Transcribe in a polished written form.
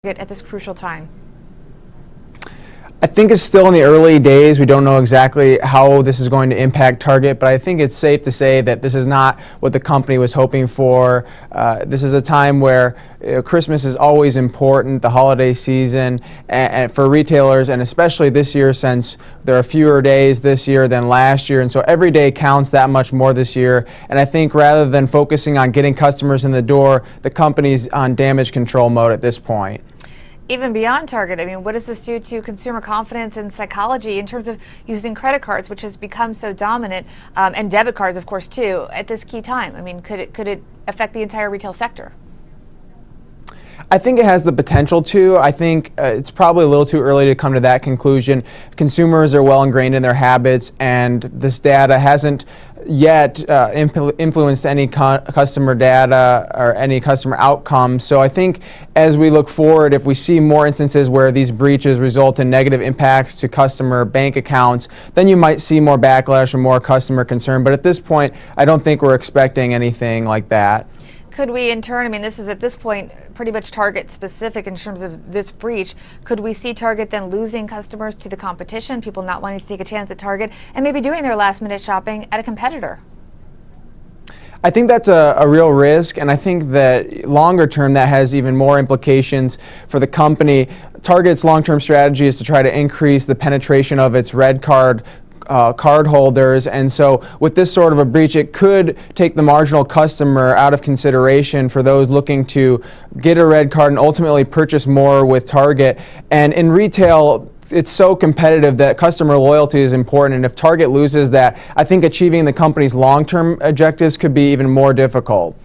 Target at this crucial time? I think it's still in the early days. We don't know exactly how this is going to impact Target, but I think it's safe to say that this is not what the company was hoping for. This is a time where Christmas is always important, the holiday season, and for retailers, and especially this year since there are fewer days this year than last year, and so every day counts that much more this year. And I think rather than focusing on getting customers in the door, the company's on damage control mode at this point. Even beyond Target, I mean, what does this do to consumer confidence and psychology in terms of using credit cards, which has become so dominant, and debit cards, of course, too, at this key time? I mean, could it affect the entire retail sector? I think it has the potential to. I think it's probably a little too early to come to that conclusion. Consumers are well ingrained in their habits, and this data hasn't yet influenced any customer data or any customer outcomes. So I think as we look forward, if we see more instances where these breaches result in negative impacts to customer bank accounts, then you might see more backlash or more customer concern. But at this point, I don't think we're expecting anything like that. Could we in turn, I mean, this is at this point pretty much Target specific in terms of this breach, could we see Target then losing customers to the competition, people not wanting to take a chance at Target and maybe doing their last minute shopping at a competitor? I think that's a real risk, and I think that longer term that has even more implications for the company. Target's long-term strategy is to try to increase the penetration of its red card holders, and so with this sort of a breach, it could take the marginal customer out of consideration for those looking to get a red card and ultimately purchase more with Target. And in retail, it's so competitive that customer loyalty is important, and if Target loses that, I think achieving the company's long-term objectives could be even more difficult.